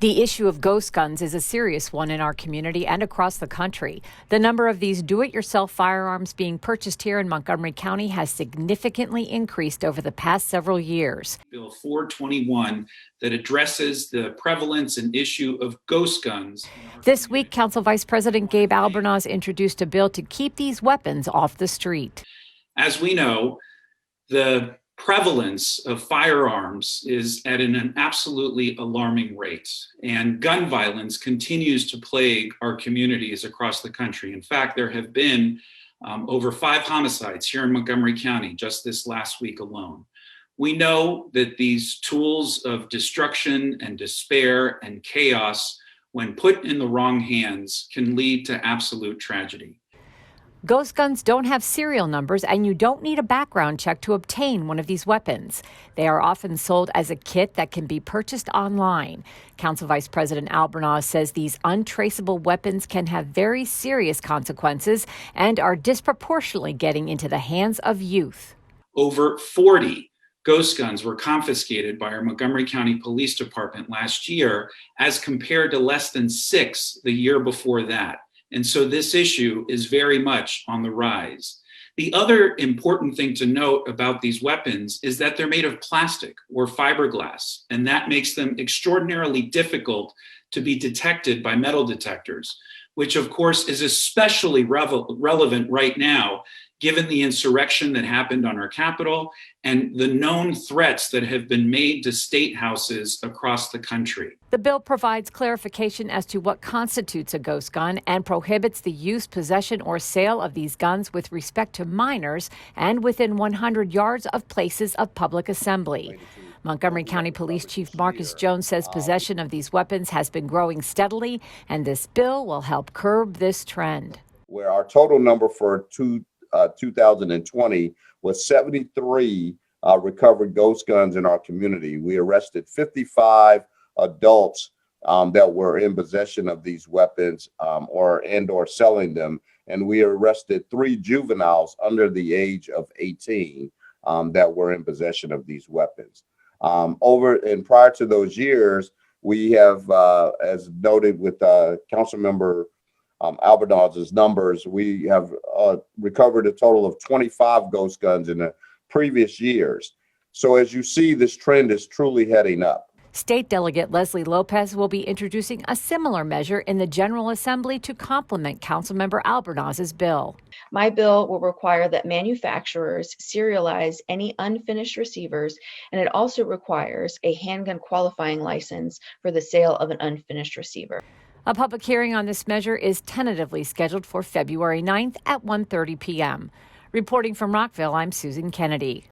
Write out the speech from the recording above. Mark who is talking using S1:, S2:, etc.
S1: The issue of ghost guns is a serious one in our community and across the country. The number of these do-it-yourself firearms being purchased here in Montgomery County has significantly increased over the past several years.
S2: Bill 421 that addresses the prevalence and issue of ghost guns.
S1: This week, Council Vice President Gabe Albornoz introduced a bill to keep these weapons off the street.
S2: As we know, the prevalence of firearms is at an absolutely alarming rate, and gun violence continues to plague our communities across the country. In fact, there have been over 5 homicides here in Montgomery County just this last week alone. We know that these tools of destruction and despair and chaos, when put in the wrong hands, can lead to absolute tragedy.
S1: Ghost guns don't have serial numbers, and you don't need a background check to obtain one of these weapons. They are often sold as a kit that can be purchased online. Council Vice President Albornoz says these untraceable weapons can have very serious consequences and are disproportionately getting into the hands of youth.
S2: Over 40 ghost guns were confiscated by our Montgomery County Police Department last year, as compared to less than 6 the year before that. And so this issue is very much on the rise. The other important thing to note about these weapons is that they're made of plastic or fiberglass, and that makes them extraordinarily difficult to be detected by metal detectors, which of course is especially relevant right now, given the insurrection that happened on our Capitol and the known threats that have been made to state houses across the country.
S1: The bill provides clarification as to what constitutes a ghost gun and prohibits the use, possession, or sale of these guns with respect to minors and within 100 yards of places of public assembly. Montgomery County Police Chief Marcus Jones says possession of these weapons has been growing steadily, and this bill will help curb this trend.
S3: Where our total number for 2020 was 73 recovered ghost guns in our community. We arrested 55 adults that were in possession of these weapons or selling them, and we arrested 3 juveniles under the age of 18 that were in possession of these weapons. Prior to those years, we have, as noted with councilmember Albornoz's numbers, we have recovered a total of 25 ghost guns in the previous years. So as you see, this trend is truly heading up.
S1: State Delegate Leslie Lopez will be introducing a similar measure in the General Assembly to complement Councilmember Albornoz's bill.
S4: My bill will require that manufacturers serialize any unfinished receivers, and it also requires a handgun qualifying license for the sale of an unfinished receiver.
S1: A public hearing on this measure is tentatively scheduled for February 9th at 1:30 p.m. Reporting from Rockville, I'm Susan Kenedy.